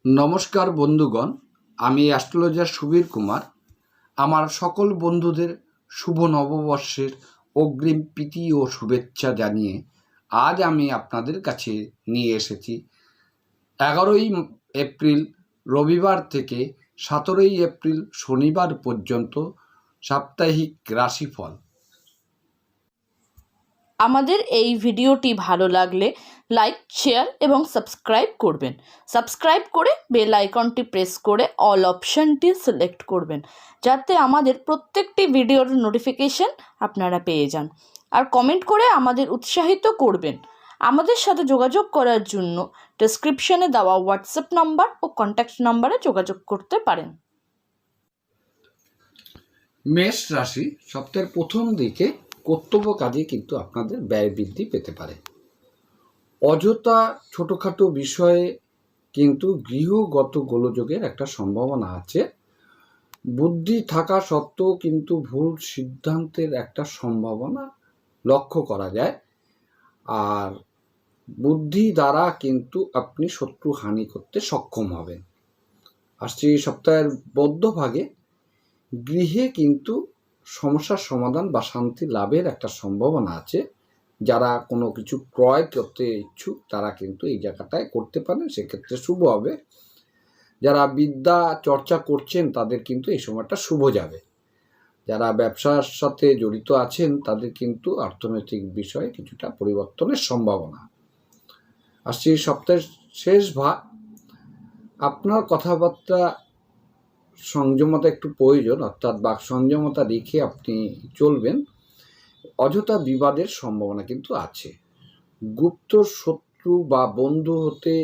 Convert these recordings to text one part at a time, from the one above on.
নমস্কার বন্ধুগণ, আমি অ্যাস্ট্রোলজার সুবীর কুমার। আমার সকল বন্ধুদের শুভ নববর্ষের অগ্রিম প্রীতি ও শুভেচ্ছা জানিয়ে আজ আমি আপনাদের কাছে নিয়ে এসেছি 11ই এপ্রিল রবিবার থেকে 17ই এপ্রিল শনিবার পর্যন্ত সাপ্তাহিক রাশিফল। আমাদের এই ভিডিওটি ভালো লাগলে লাইক, শেয়ার এবং সাবস্ক্রাইব করবেন। সাবস্ক্রাইব করে বেল আইকনটি প্রেস করে অল অপশনটি সিলেক্ট করবেন, যাতে আমাদের প্রত্যেকটি ভিডিওর নোটিফিকেশন আপনারা পেয়ে যান। আর কমেন্ট করে আমাদের উৎসাহিত করবেন। আমাদের সাথে যোগাযোগ করার জন্য ডেসক্রিপশনে দেওয়া হোয়াটসঅ্যাপ নাম্বার ও কন্ট্যাক্ট নাম্বারে যোগাযোগ করতে পারেন। মেষ রাশি, সপ্তাহের প্রথম দিকে কর্তব্য কাজে কিন্তু আপনাদের ব্যয় বৃদ্ধি পেতে পারে। অযথা ছোটোখাটো বিষয়ে কিন্তু গৃহগত গোলযোগের একটা সম্ভাবনা আছে। বুদ্ধি থাকা সত্ত্বেও কিন্তু ভুল সিদ্ধান্তের একটা সম্ভাবনা লক্ষ্য করা যায়। আর বুদ্ধি দ্বারা কিন্তু আপনি শত্রু হানি করতে সক্ষম হবেন। আসছে সপ্তাহের মধ্যভাগে গৃহে কিন্তু সমস্যার সমাধান বা শান্তি লাভের একটা সম্ভাবনা আছে। যারা কোনো কিছু ক্রয় করতে ইচ্ছুক তারা কিন্তু এই জায়গাটায় করতে পারেন, সেক্ষেত্রে শুভ হবে। যারা বিদ্যা চর্চা করছেন তাদের কিন্তু এই সময়টা শুভ যাবে। যারা ব্যবসার সাথে জড়িত আছেন তাদের কিন্তু অর্থনৈতিক বিষয়ে কিছুটা পরিবর্তনের সম্ভাবনা। আসছে সপ্তাহের শেষ ভাগ, আপনার কথাবার্তা সংযমতা একটু প্রয়োজন, অর্থাৎ বাক সংযমতা রেখে আপনি চলবেন। অযথা বিবাদের সম্ভাবনা কিন্তু আছে। গুপ্ত শত্রু বা বন্ধু হতে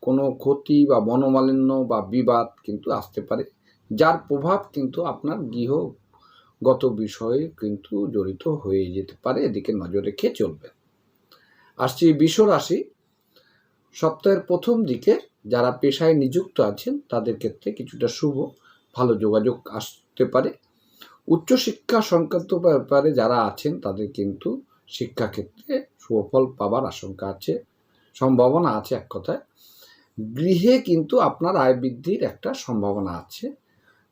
কোনো ক্ষতি বা মনোমালিন্য বা বিবাদ কিন্তু আসতে পারে, যার প্রভাব কিন্তু আপনার গৃহগত বিষয়ে কিন্তু জড়িত হয়ে যেতে পারে। এদিকে নজর রেখে চলবেন। আসছি বৃষ রাশি, সপ্তাহের প্রথম দিকে যারা পেশায় নিযুক্ত আছেন তাদের ক্ষেত্রে কিছুটা শুভ, ভালো যোগাযোগ আসতে পারে। উচ্চশিক্ষা সংক্রান্ত ব্যাপারে যারা আছেন তাদের কিন্তু শিক্ষাক্ষেত্রে সুফল পাবার আশঙ্কা আছে, সম্ভাবনা আছে। এক কথায় গৃহে কিন্তু আপনার আয় বৃদ্ধির একটা সম্ভাবনা আছে।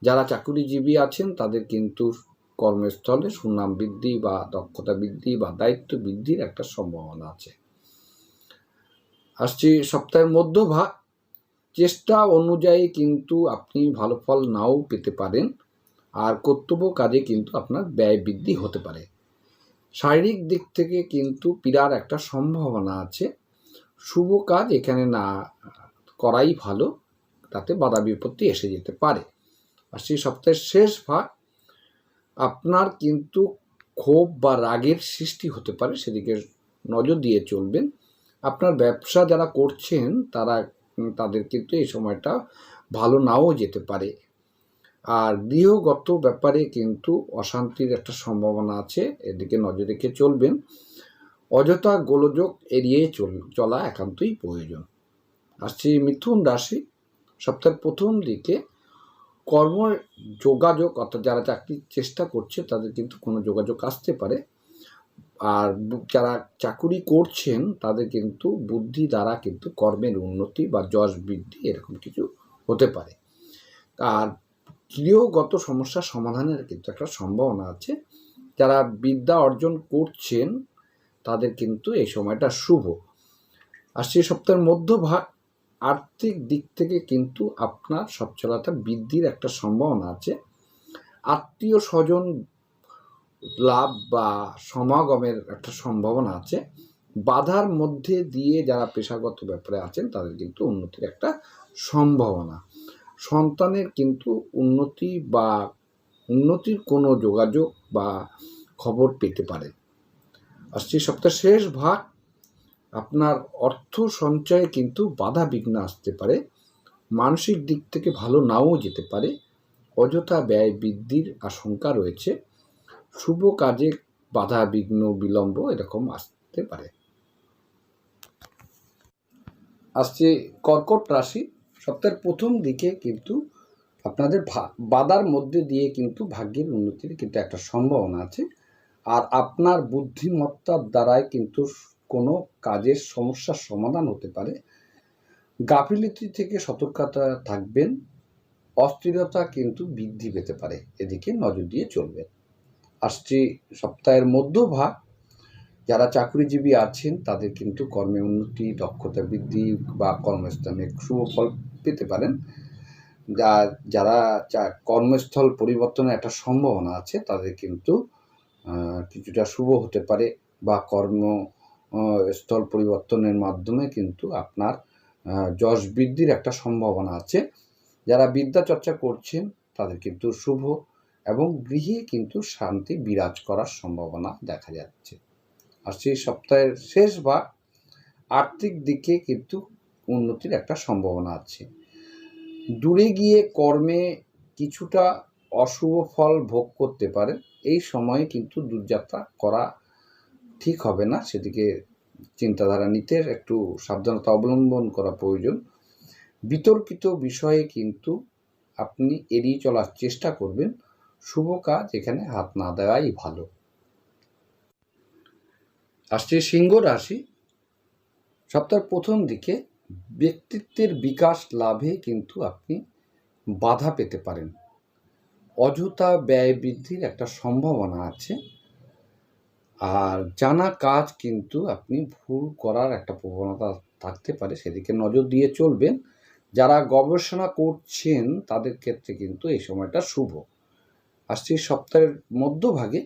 যারা চাকুরিজীবী আছেন তাদের কিন্তু কর্মস্থলে সুনাম বৃদ্ধি বা দক্ষতা বৃদ্ধি বা দায়িত্ব বৃদ্ধির একটা সম্ভাবনা আছে। আসছি সপ্তাহের মধ্যভাগ, চেষ্টা অনুযায়ী কিন্তু আপনি ভালো ফল নাও পেতে পারেন। আর কর্তব্য কাজে কিন্তু আপনার ব্যয় বৃদ্ধি হতে পারে। শারীরিক দিক থেকে কিন্তু পীড়ার একটা সম্ভাবনা আছে। শুভ কাজ এখানে না করাই ভালো, তাতে বাধা বিপত্তি এসে যেতে পারে। আর সেই সপ্তাহের শেষ ভাগ, আপনার কিন্তু ক্ষোভ বা রাগের সৃষ্টি হতে পারে, সেদিকে নজর দিয়ে চলবেন। আপনার ব্যবসা যারা করছেন তাদের কিন্তু এই সময়টা ভালো নাও যেতে পারে। আর গৃহগত ব্যাপারে কিন্তু অশান্তির একটা সম্ভাবনা আছে, এদিকে নজর রেখে চলবেন। অযথা গোলযোগ এড়িয়ে চলা একান্তই প্রয়োজন। আসছি মিথুন রাশি, সপ্তাহের প্রথম দিকে কর্ম যোগাযোগ, অর্থাৎ যারা চাকরির চেষ্টা করছে তাদের কিন্তু কোনো যোগাযোগ আসতে পারে। আর যারা চাকুরি করছেন তাদের কিন্তু বুদ্ধি দ্বারা কিন্তু কর্মের উন্নতি বা যশ বৃদ্ধি এরকম কিছু হতে পারে। আর গৃহগত সমস্যার সমাধানের কিন্তু একটা সম্ভাবনা আছে। যারা বিদ্যা অর্জন করছেন তাদের কিন্তু এই সময়টা শুভ। আর সেই সপ্তাহের মধ্যভাগ, আর্থিক দিক থেকে কিন্তু আপনার সচ্ছলতা বৃদ্ধির একটা সম্ভাবনা আছে। আত্মীয় স্বজন লাভ বা সমাগমের একটা সম্ভাবনা আছে। বাধার মধ্যে দিয়ে যারা পেশাগত ব্যাপারে আছেন তাদের কিন্তু উন্নতির একটা সম্ভাবনা। সন্তানের কিন্তু উন্নতির কোনো যোগাযোগ বা খবর পেতে পারেন। আসছে সপ্তাহের শেষ ভাগ, আপনার অর্থ সঞ্চয়ে কিন্তু বাধা বিঘ্ন আসতে পারে। মানসিক দিক থেকে ভালো নাও যেতে পারে। অযথা ব্যয় বৃদ্ধির আশঙ্কা রয়েছে। শুভ কাজে বাধা বিঘ্ন বিলম্ব এরকম আসতে পারে। আসছে কর্কট রাশি, সপ্তাহের প্রথম দিকে কিন্তু আপনাদের বাধার মধ্যে দিয়ে কিন্তু ভাগ্যের উন্নতির কিন্তু একটা সম্ভাবনা আছে। আর আপনার বুদ্ধিমত্তার দ্বারাই কিন্তু কোনো কাজের সমস্যার সমাধান হতে পারে। গাফিলতি থেকে সতর্কতা থাকবেন, অস্থিরতা কিন্তু বৃদ্ধি পেতে পারে, এদিকে নজর দিয়ে চলবেন। আসছে সপ্তাহের মধ্যভাগ, যারা চাকরিজীবী আছেন তাদের কিন্তু কর্মে উন্নতি, দক্ষতা বৃদ্ধি বা কর্মস্থানে শুভ ফল পেতে পারেন। যারা কর্মস্থল পরিবর্তনের একটা সম্ভাবনা আছে তাদের কিন্তু কিছুটা শুভ হতে পারে, বা স্থল পরিবর্তনের মাধ্যমে কিন্তু আপনার যশ বৃদ্ধির একটা সম্ভাবনা আছে। যারা বিদ্যা চর্চা করছেন তাদের কিন্তু শুভ, এবং গৃহে কিন্তু শান্তি বিরাজ করার সম্ভাবনা দেখা যাচ্ছে। আর সেই সপ্তাহের শেষ ভাগ, আর্থিক দিকে কিন্তু উন্নতির একটা সম্ভাবনা আছে। দূরে গিয়ে কর্মে কিছুটা অশুভ ফল ভোগ করতে পারে। এই সময়ে কিন্তু দূরযাত্রা করা ঠিক হবে না, সেদিকে চিন্তাধারা নিতে একটু সাবধানতা অবলম্বন করা প্রয়োজন। বিতর্কিত বিষয়ে কিন্তু আপনি এড়িয়ে চলার চেষ্টা করবেন। শুভ কাজ এখানে হাত না দেওয়াই ভালো। আসছে সিংহ রাশি, সপ্তাহের প্রথম দিকে ব্যক্তিত্বের বিকাশ লাভে কিন্তু আপনি বাধা পেতে পারেন। অযথা ব্যয় বৃদ্ধির একটা সম্ভাবনা আছে, আর জানা কাজ কিন্তু আপনি ভুল করার একটা প্রবণতা থাকতে পারে, সেদিকে নজর দিয়ে চলবেন। যারা গবেষণা করছেন তাদের ক্ষেত্রে কিন্তু এই সময়টা শুভ। আসছে সপ্তাহের মধ্যভাগে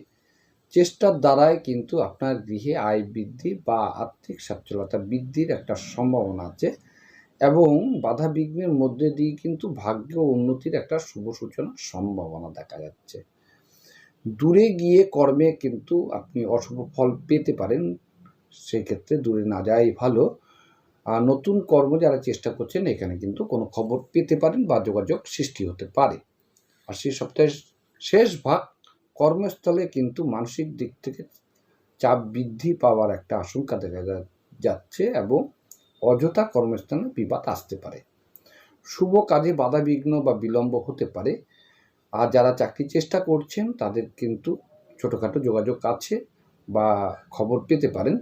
চেষ্টার দ্বারাই কিন্তু আপনার গৃহে আয় বৃদ্ধি বা আর্থিক সচ্ছলতা বৃদ্ধির একটা সম্ভাবনা আছে, এবং বাধা বিঘ্নের মধ্যে দিয়ে কিন্তু ভাগ্য উন্নতির একটা শুভ সূচনার সম্ভাবনা দেখা যাচ্ছে। দূরে গিয়ে কর্মে কিন্তু আপনি অশুভ ফল পেতে পারেন, সেক্ষেত্রে দূরে না যাওয়াই ভালো। আর নতুন কর্ম যারা চেষ্টা করছেন এখানে কিন্তু কোনো খবর পেতে পারেন বা যোগাযোগ সৃষ্টি হতে পারে। আর সেই সপ্তাহের শেষ ভাগ, কর্মস্থলে কিন্তু মানসিক দিক থেকে চাপ বৃদ্ধি পাওয়ার একটা আশঙ্কা দেখা যাচ্ছে, এবং অযথা কর্মস্থানে বিবাদ আসতে পারে। শুভ কাজে বাধা বিঘ্ন বা বিলম্ব হতে পারে। আর যারা চাকরি চেষ্টা করছেন তাদের কিন্তু ছোটোখাটো যোগাযোগ আছে বা খবর পেতে পারেন,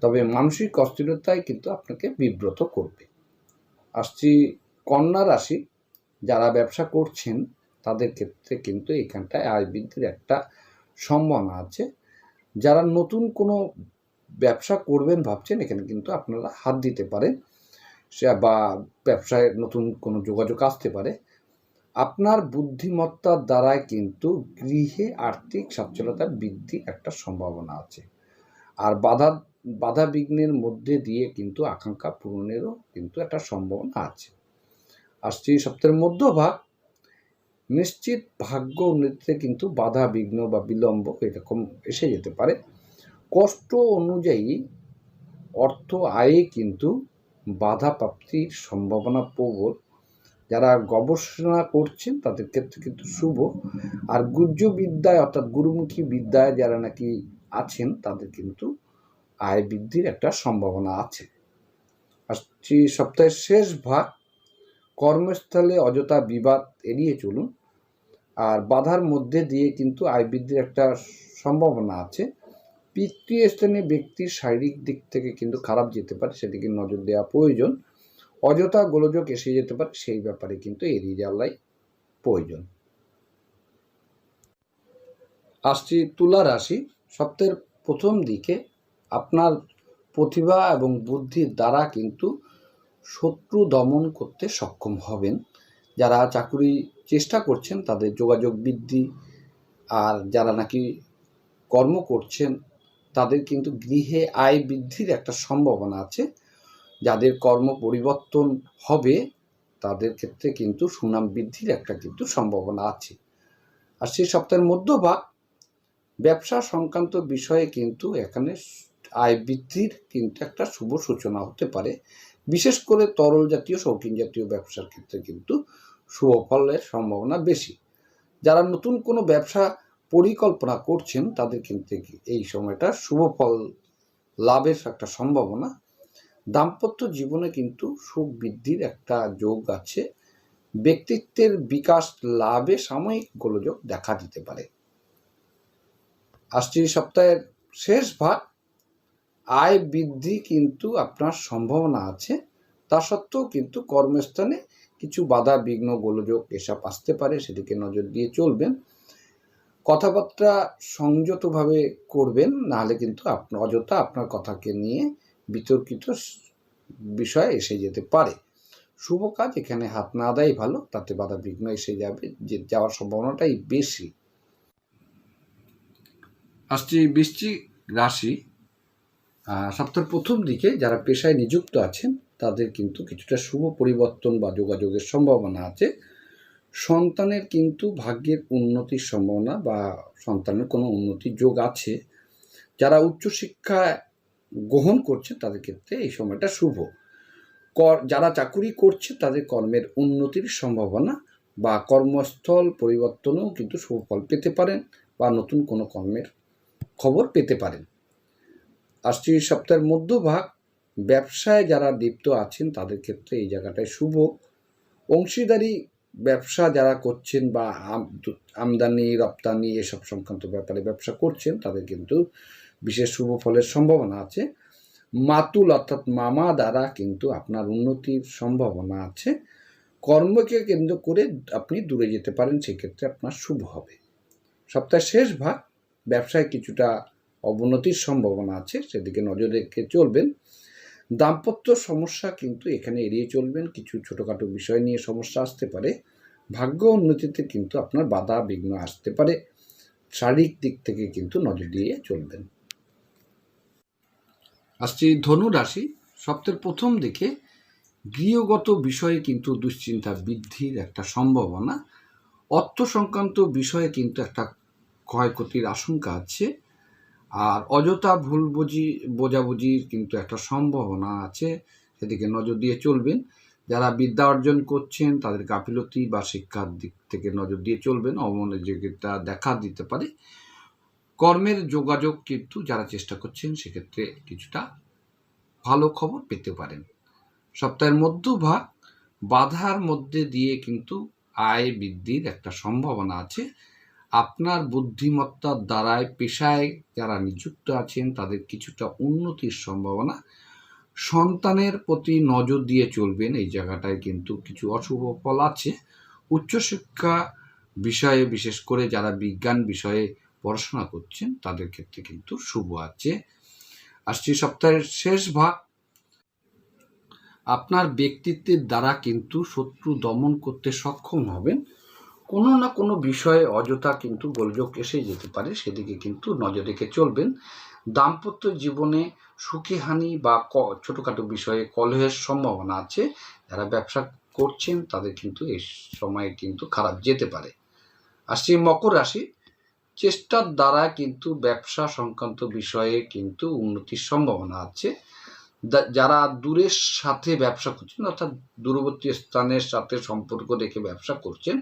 তবে মানসিক অস্থিরতায় কিন্তু আপনাকে বিব্রত করবে। আসছি কন্যা রাশি, যারা ব্যবসা করছেন তাদের ক্ষেত্রে কিন্তু এখানটায় আয় বৃদ্ধির একটা সম্ভাবনা আছে। যারা নতুন কোনো ব্যবসা করবেন ভাবছেন এখানে কিন্তু আপনারা হাত দিতে পারেন, সে বা ব্যবসায় নতুন কোনো যোগাযোগ আসতে পারে। আপনার বুদ্ধিমত্তার দ্বারাই কিন্তু গৃহে আর্থিক সচ্ছলতা বৃদ্ধির একটা সম্ভাবনা আছে, আর বাধা বিঘ্নের মধ্যে দিয়ে কিন্তু আকাঙ্ক্ষা পূরণেরও কিন্তু একটা সম্ভাবনা আছে। আসছে সপ্তাহের মধ্যভাগ, নিশ্চিত ভাগ্য উন্নতিতে কিন্তু বাধা বিঘ্ন বা বিলম্ব এরকম এসে যেতে পারে। কষ্ট অনুযায়ী অর্থ আয়ে কিন্তু বাধা প্রাপ্তির সম্ভাবনা প্রবল। যারা গবেষণা করছেন তাদের ক্ষেত্রে কিন্তু শুভ, আর গুহ্য বিদ্যায় অর্থাৎ গুরুমুখী বিদ্যায় যারা নাকি আছেন তাদের কিন্তু আয় বৃদ্ধির একটা সম্ভাবনা আছে। আসছি সপ্তাহের শেষ ভাগ, কর্মস্থলে অযথা বিবাদ এড়িয়ে চলুন, আর বাধার মধ্যে দিয়ে কিন্তু আয় বৃদ্ধির একটা সম্ভাবনা আছে। পিতৃস্থানীয় ব্যক্তির শারীরিক দিক থেকে কিন্তু খারাপ যেতে পারে, সেদিকে নজর দেওয়া প্রয়োজন। অযথা গোলযোগ এসে যেতে পারে, সেই ব্যাপারে কিন্তু এড়িয়ে যাওয়াই প্রয়োজন। আসছি তুলা রাশি, সপ্তাহের প্রথম দিকে আপনার প্রতিভা এবং বুদ্ধির দ্বারা কিন্তু শত্রু দমন করতে সক্ষম হবেন। যারা চাকরি চেষ্টা করছেন তাদের যোগাযোগ বৃদ্ধি, আর যারা নাকি কর্ম করছেন তাদের কিন্তু গৃহে আয় বৃদ্ধির একটা সম্ভাবনা আছে। যাদের কর্ম পরিবর্তন হবে তাদের ক্ষেত্রে কিন্তু সুনাম বৃদ্ধির একটা কিন্তু সম্ভাবনা আছে। আর সেই সপ্তাহের মধ্যভাগ, ব্যবসা সংক্রান্ত বিষয়ে কিন্তু এখানে আয় বৃদ্ধির কিন্তু একটা শুভ সূচনা হতে পারে। বিশেষ করে তরল জাতীয় শৌখিন জাতীয় ব্যবসার ক্ষেত্রে কিন্তু শুভ ফলের সম্ভাবনা বেশি। যারা নতুন কোনো ব্যবসা পরিকল্পনা করছেন তাদের কিন্তু এই সময়টা শুভ ফল লাভের একটা সম্ভাবনা। দাম্পত্য জীবনে কিন্তু সুখ বৃদ্ধির একটা যোগ আছে। ব্যক্তিত্বের বিকাশ লাভে সাময়িক গোলযোগ দেখা দিতে পারে। আসছে সপ্তাহের শেষ ভাগ, আয় বৃদ্ধি কিন্তু আপনার সম্ভাবনা আছে। তা সত্ত্বেও কিন্তু কর্মস্থানে কিছু বাধা বিঘ্ন গোলযোগ এসব আসতে পারে, সেদিকে নজর দিয়ে চলবেন। কথাবার্তা সংযতভাবে করবেন, নাহলে কিন্তু অযথা আপনার কথাকে নিয়ে বিতর্কিত বিষয় এসে যেতে পারে। শুভ কাজ এখানে হাত না দেয় ভালো, তাতে বাধা বিঘ্ন এসে যাওয়ার সম্ভাবনাটাই বেশি। আসছি বৃশ্চিক রাশি। সপ্তাহের প্রথম দিকে যারা পেশায় নিযুক্ত আছেন তাদের কিন্তু কিছুটা শুভ পরিবর্তন বা যোগাযোগের সম্ভাবনা আছে। সন্তানের কিন্তু ভাগ্যের উন্নতির সম্ভাবনা বা সন্তানের কোনো উন্নতির যোগ আছে। যারা উচ্চশিক্ষা গ্রহণ করছে তাদের ক্ষেত্রে এই সময়টা শুভ। যারা চাকুরি করছে তাদের কর্মের উন্নতির সম্ভাবনা বা কর্মস্থল পরিবর্তনেও কিন্তু সুফল পেতে পারেন বা নতুন কোনো কর্মের খবর পেতে পারেন। আসছে সপ্তাহের মধ্যভাগ ব্যবসায় যারা লিপ্ত আছেন তাদের ক্ষেত্রে এই জায়গাটায় শুভ। অংশীদারি ব্যবসা যারা করছেন বা আমদানি রপ্তানি এসব সংক্রান্ত ব্যাপারে ব্যবসা করছেন তাদের কিন্তু বিশেষ শুভ ফলের সম্ভাবনা আছে। মাতুল অর্থাৎ মামা দ্বারা কিন্তু আপনার উন্নতির সম্ভাবনা আছে। কর্মকে কেন্দ্র করে আপনি দূরে যেতে পারেন, সেক্ষেত্রে আপনার শুভ হবে। সপ্তাহের শেষ ভাগ ব্যবসায় কিছুটা অবনতির সম্ভাবনা আছে, সেদিকে নজর রেখে চলবেন। দাম্পত্য সমস্যা কিন্তু এখানে এড়িয়ে চলবেন, কিছু ছোটোখাটো বিষয় নিয়ে সমস্যা আসতে পারে। ভাগ্য উন্নতিতে কিন্তু আপনার বাধা বিঘ্ন আসতে পারে, শারীরিক দিক থেকে কিন্তু নজর দিয়ে চলবেন। আসছি ধনু রাশি। সপ্তাহের প্রথম দিকে গৃহগত বিষয়ে কিন্তু দুশ্চিন্তা বৃদ্ধির একটা সম্ভাবনা। অর্থ সংক্রান্ত বিষয়ে কিন্তু একটা ক্ষয়ক্ষতির আশঙ্কা আছে। আর অযথা ভুল বোঝাবুঝির কিন্তু একটা সম্ভাবনা আছে, সেদিকে নজর দিয়ে চলবেন। যারা বিদ্যা অর্জন করছেন তাদের গাফিলতি বা শিক্ষার দিক থেকে নজর দিয়ে চলবেন, অমনোযোগিতা দেখা দিতে পারে। কর্মের যোগাযোগ কিন্তু যারা চেষ্টা করছেন সেক্ষেত্রে কিছুটা ভালো খবর পেতে পারেন। সপ্তাহের মধ্যভাগ বাধার মধ্যে দিয়ে কিন্তু আয় বৃদ্ধির একটা সম্ভাবনা আছে। আপনার বুদ্ধিমত্তার দ্বারায় পেশায় যারা নিযুক্ত আছেন তাদের কিছুটা উন্নতির সম্ভাবনা। সন্তানের প্রতি নজর দিয়ে চলবেন, এই জায়গাটায় কিন্তু কিছু অশুভ ফল আছে। উচ্চশিক্ষা বিষয়ে বিশেষ করে যারা বিজ্ঞান বিষয়ে পড়াশোনা করছেন তাদের ক্ষেত্রে কিন্তু শুভ আছে। আসছে সপ্তাহের শেষ ভাগ আপনার ব্যক্তিত্বের দ্বারা কিন্তু শত্রু দমন করতে সক্ষম হবেন। কোনো না কোনো বিষয়ে অযথা কিন্তু গোলযোগ এসে যেতে পারে, সেদিকে কিন্তু নজর রেখে চলবেন। দাম্পত্য জীবনে সুখী হানি বা ছোটোখাটো বিষয়ে কলহের সম্ভাবনা আছে। যারা ব্যবসা করছেন তাদের কিন্তু এই সময় কিন্তু খারাপ যেতে পারে। আসছে মকর রাশি। চেষ্টার দ্বারা কিন্তু ব্যবসা সংক্রান্ত বিষয়ে কিন্তু উন্নতির সম্ভাবনা আছে। যারা দূরের সাথে ব্যবসা করছেন অর্থাৎ দূরবর্তী স্থানের সাথে সম্পর্ক রেখে ব্যবসা করছেন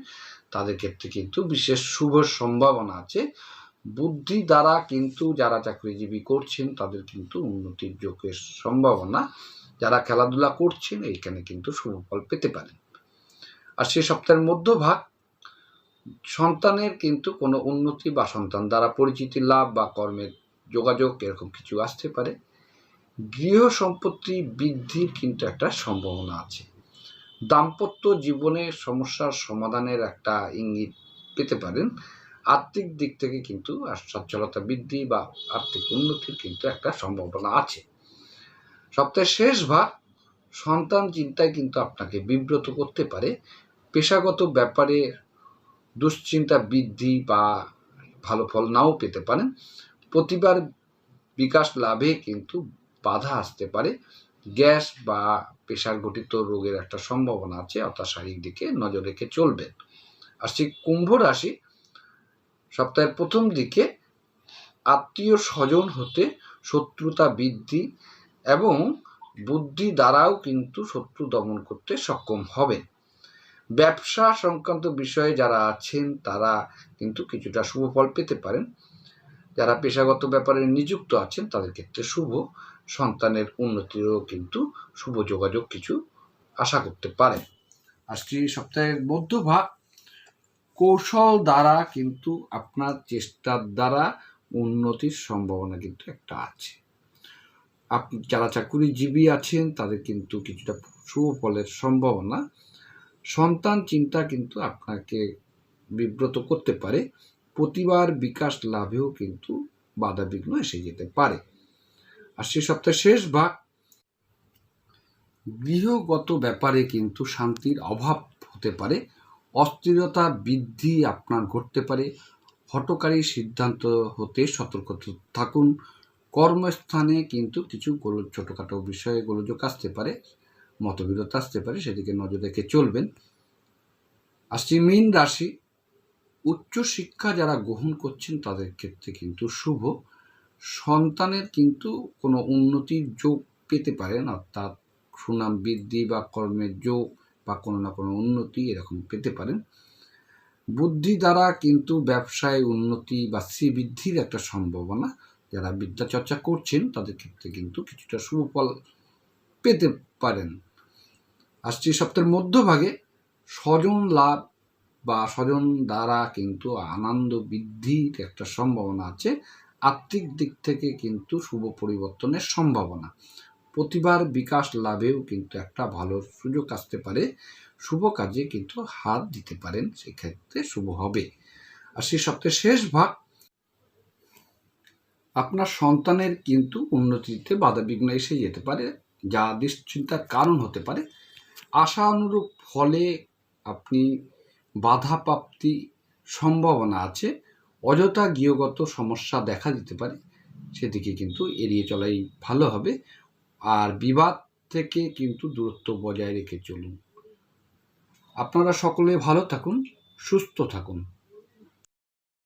তাদের ক্ষেত্রে কিন্তু বিশেষ শুভ সম্ভাবনা আছে। বুদ্ধি দ্বারা কিন্তু যারা চাকরিজীবী করছেন তাদের কিন্তু উন্নতির যোগের সম্ভাবনা। যারা খেলাধুলা করছেন এইখানে কিন্তু শুভ ফল পেতে পারেন। আর সে সপ্তাহের মধ্যভাগ সন্তানের কিন্তু কোনো উন্নতি বা সন্তান দ্বারা পরিচিতি লাভ বা কর্মের যোগাযোগ এরকম কিছু আসতে পারে। গৃহ সম্পত্তি বৃদ্ধির কিন্তু একটা সম্ভাবনা আছে। দাম্পত্য জীবনে সমস্যার সমাধানের একটা ইঙ্গিত পেতে পারেন। আর্থিক দিক থেকে কিন্তু সচ্ছলতা বৃদ্ধি বা আর্থিক উন্নতির কিন্তু একটা সম্ভাবনা আছে। সপ্তাহের শেষ ভাগ সন্তান চিন্তায় কিন্তু আপনাকে বিব্রত করতে পারে। পেশাগত ব্যাপারে দুশ্চিন্তা বৃদ্ধি বা ভালো ফল নাও পেতে পারেন। প্রতিবার বিকাশ লাভে কিন্তু বাধা আসতে পারে। গ্যাস বা প্রেশার ঘটিত রোগের একটা সম্ভাবনা আছে, অর্থাৎ শারীরিক দিকে নজর রেখে চলবেন। আর সেই কুম্ভ রাশি। সপ্তাহের প্রথম দিকে আত্মীয় স্বজন হতে শত্রুতা বৃদ্ধি এবং বুদ্ধি দ্বারাও কিন্তু শত্রু দমন করতে সক্ষম হবেন। ব্যবসা সংক্রান্ত বিষয়ে যারা আছেন তারা কিন্তু কিছুটা শুভ ফল পেতে পারেন। যারা পেশাগত ব্যাপারে নিযুক্ত আছেন তাদের ক্ষেত্রে শুভ। সন্তানের উন্নতিরও কিন্তু শুভ যোগাযোগ কিছু আশা করতে পারেন। আজকে সপ্তাহের মধ্যভাগ কৌশল দ্বারা কিন্তু আপনার চেষ্টার দ্বারা উন্নতির সম্ভাবনা কিন্তু একটা আছে। আপনি যারা চাকুরিজীবী আছেন তাদের কিন্তু কিছুটা শুভ ফলের সম্ভাবনা। সন্তান চিন্তা কিন্তু আপনাকে বিব্রত করতে পারে। প্রতিবার বিকাশ লাভেও কিন্তু বাধাবিঘ্ন এসে যেতে পারে। আর সে সপ্তাহের শেষ ভাগ, গৃহগত ব্যাপারে কিন্তু শান্তির অভাব হতে পারে। অস্থিরতা বৃদ্ধি আপনার ঘটতে পারে। হঠকারী সিদ্ধান্ত হতে সতর্ক থাকুন। কর্মস্থানে কিন্তু কিছু ছোটোখাটো বিষয়ে গোলযোগ আসতে পারে, মতবিরোধ আসতে পারে, সেদিকে নজর রেখে চলবেন। আসছি মীন রাশি। উচ্চশিক্ষা যারা গ্রহণ করছেন তাদের ক্ষেত্রে কিন্তু শুভ। সন্তানের কিন্তু কোনো উন্নতির যোগ পেতে পারেন, অর্থাৎ সুনাম বৃদ্ধি বা কর্মের যোগ বা কোনো না কোনো উন্নতি এরকম পেতে পারেন। বুদ্ধি দ্বারা কিন্তু ব্যবসায় উন্নতি বা শ্রীবৃদ্ধির একটা সম্ভাবনা। যারা বিদ্যা চর্চা করছেন তাদের ক্ষেত্রে কিন্তু কিছুটা শুভ ফল পেতে পারেন। আসছি সপ্তাহের মধ্যভাগে, স্বজন লাভ বা স্বজন দ্বারা কিন্তু আনন্দ বৃদ্ধির একটা সম্ভাবনা আছে। আর্থিক দিক থেকে কিন্তু শুভ পরিবর্তনের সম্ভাবনা। প্রতিবার বিকাশ লাভেও কিন্তু একটা ভালো সুযোগ আসতে পারে। শুভ কাজে কিন্তু হাত দিতে পারেন, সেক্ষেত্রে শুভ হবে। আর সে সপ্তাহের শেষ ভাগ, আপনার সন্তানের কিন্তু উন্নতিতে বাধাবিঘ্ন এসে যেতে পারে, যা দুশ্চিন্তার কারণ হতে পারে। আশানুরূপ ফলে আপনি বাধাপ্রাপ্তি সম্ভাবনা আছে। অযথা গৃহগত সমস্যা দেখা দিতে পারে, সেদিকে কিন্তু এড়িয়ে চলাই ভালো হবে। আর বিবাদ থেকে কিন্তু দূরত্ব বজায় রেখে চলুন। আপনারা সকলে ভালো থাকুন, সুস্থ থাকুন।